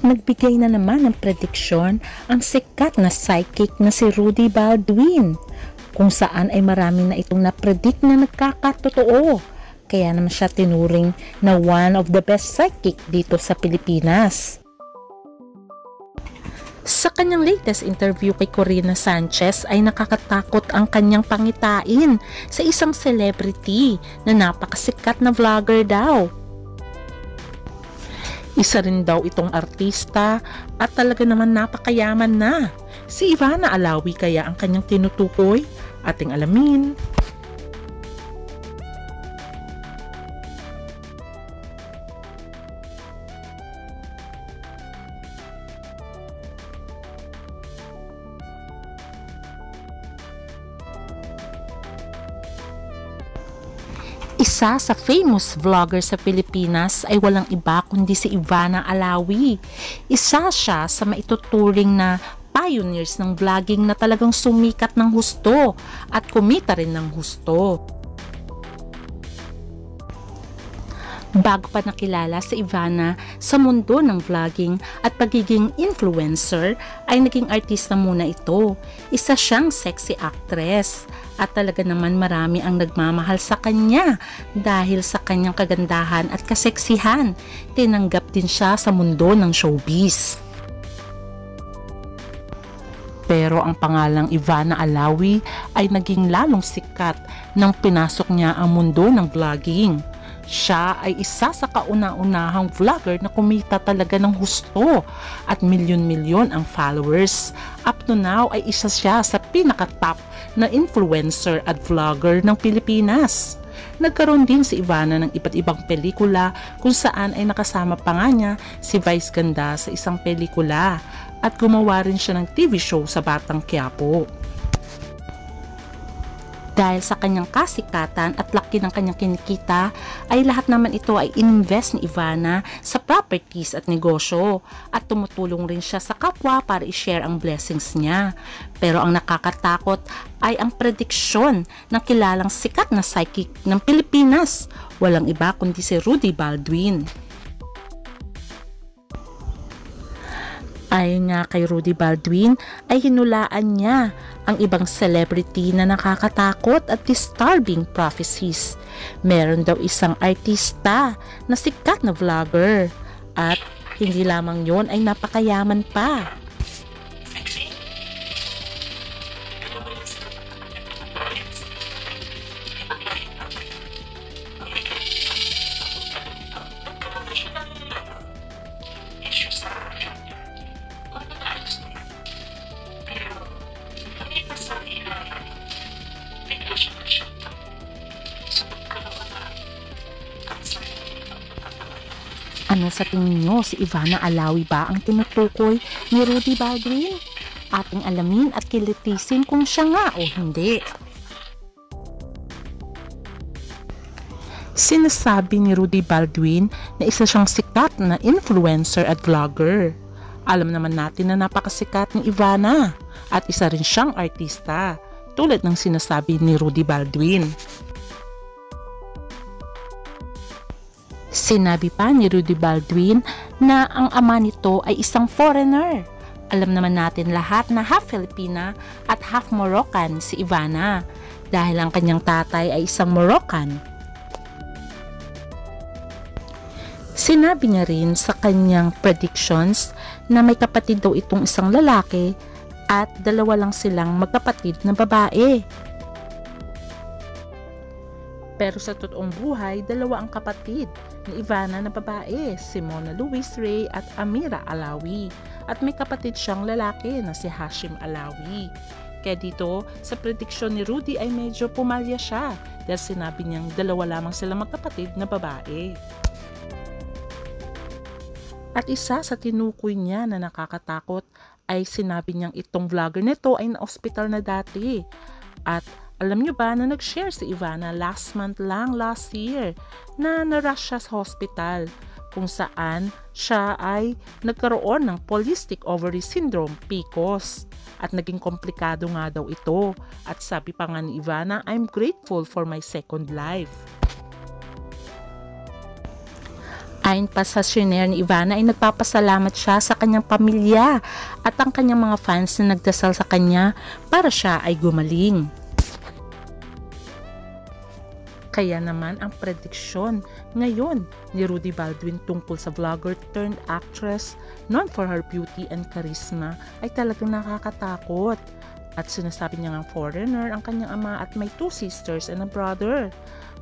nagbigay na naman ng prediksyon ang sikat na psychic na si Rudy Baldwin, kung saan ay marami na itong napredict na nagkakatotoo. Kaya naman siya tinuring na one of the best psychic dito sa Pilipinas. Sa kanyang latest interview kay Corina Sanchez ay nakakatakot ang kanyang pangitain sa isang celebrity na napakasikat na vlogger daw. Isa rin daw itong artista at talaga naman napakayaman na. Si Ivana Alawi kaya ang kanyang tinutukoy? Ating alamin. Isa sa famous vlogger sa Pilipinas ay walang iba kundi si Ivana Alawi. Isa siya sa maituturing na pioneers ng vlogging na talagang sumikat ng husto at kumita rin ng husto. Bago pa nakilala si Ivana sa mundo ng vlogging at pagiging influencer, ay naging artista muna ito. Isa siyang sexy actress at talaga naman marami ang nagmamahal sa kanya dahil sa kanyang kagandahan at kaseksihan. Tinanggap din siya sa mundo ng showbiz. Pero ang pangalang Ivana Alawi ay naging lalong sikat nang pinasok niya ang mundo ng vlogging. Siya ay isa sa kauna-unahang vlogger na kumita talaga ng husto at milyon-milyon ang followers. Up to now ay isa siya sa pinaka-top na influencer at vlogger ng Pilipinas. Nagkaroon din si Ivana ng iba't ibang pelikula kung saan ay nakasama pa nga niya si Vice Ganda sa isang pelikula at gumawa rin siya ng TV show sa Batang Quiapo. Dahil sa kanyang kasikatan at laki ng kanyang kinikita, ay lahat naman ito ay ininvest ni Ivana sa properties at negosyo at tumutulong rin siya sa kapwa para i-share ang blessings niya. Pero ang nakakatakot ay ang prediksyon ng kilalang sikat na psychic ng Pilipinas. Walang iba kundi si Rudy Baldwin. Ayon nga kay Rudy Baldwin ay hinulaan niya ang ibang celebrity na nakakatakot at disturbing prophecies. Meron daw isang artista na sikat na vlogger at hindi lamang yon ay napakayaman pa. Ano sa tingin nyo, si Ivana Alawi ba ang tinutukoy ni Rudy Baldwin? Ating alamin at kilitisin kung siya nga o hindi. Sinasabi ni Rudy Baldwin na isa siyang sikat na influencer at vlogger. Alam naman natin na napakasikat ni Ivana at isa rin siyang artista, tulad ng sinasabi ni Rudy Baldwin. Sinabi pa ni Rudy Baldwin na ang ama nito ay isang foreigner. Alam naman natin lahat na half Filipina at half Moroccan si Ivana dahil ang kanyang tatay ay isang Moroccan. Sinabi niya rin sa kanyang predictions na may kapatid daw itong isang lalaki at dalawa lang silang magkapatid na babae. Pero sa totoong buhay, dalawa ang kapatid ni Ivana na babae, si Mona Luis Ray at Amira Alawi. At may kapatid siyang lalaki na si Hashim Alawi. Kaya dito, sa prediksyon ni Rudy ay medyo pumalya siya dahil sinabi niyang dalawa lamang sila magkapatid na babae. At isa sa tinukoy niya na nakakatakot ay sinabi niyang itong vlogger nito ay na-hospital na dati. At alam niyo ba na nag-share si Ivana last year na na-rush siya sa hospital kung saan siya ay nagkaroon ng polycystic ovary syndrome, PCOS, at naging komplikado nga daw ito. At sabi pa nga ni Ivana, I'm grateful for my second life. Ayon pa sa shinare ni Ivana ay nagpapasalamat siya sa kanyang pamilya at ang kanyang mga fans na nagdasal sa kanya para siya ay gumaling. Kaya naman ang prediksyon ngayon ni Rudy Baldwin tungkol sa vlogger turned actress known for her beauty and charisma ay talagang nakakatakot. At sinasabi niya ng foreigner ang kanyang ama at may 2 sisters and a brother.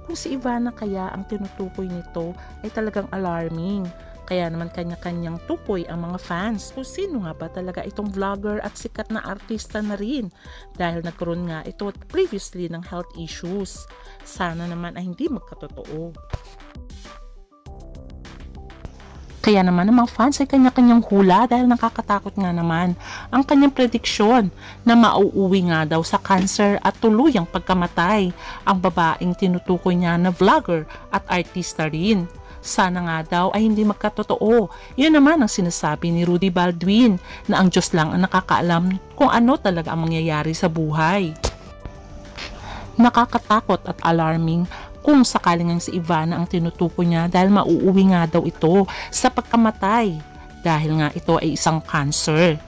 Kung si Ivana kaya ang tinutukoy nito ay talagang alarming. Kaya naman kanya-kanyang tukoy ang mga fans kung sino nga ba talaga itong vlogger at sikat na artista na rin dahil nagkaroon nga ito previously ng health issues. Sana naman ay hindi magkatotoo. Kaya naman ang mga fans ay kanya-kanyang hula dahil nakakatakot nga naman ang kanyang prediksyon na mauuwi nga daw sa cancer at tuluyang pagkamatay ang babaeng tinutukoy niya na vlogger at artista rin. Sana nga daw ay hindi magkatotoo. Yun naman ang sinasabi ni Rudy Baldwin na ang Diyos lang ang nakakaalam kung ano talaga ang mangyayari sa buhay. Nakakatakot at alarming kung sakaling ang si Ivana ang tinutukoy niya dahil mauuwi nga daw ito sa pagkamatay dahil nga ito ay isang cancer.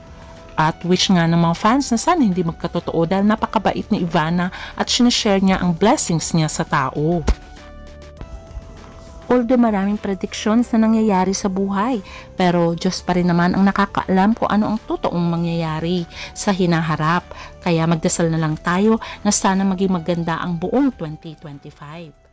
At wish nga ng mga fans na sana hindi magkatotoo dahil napakabait ni Ivana at sinashare niya ang blessings niya sa tao. Although maraming predictions na nangyayari sa buhay, pero Diyos pa rin naman ang nakakaalam kung ano ang totoong mangyayari sa hinaharap. Kaya magdasal na lang tayo na sana maging maganda ang buong 2025.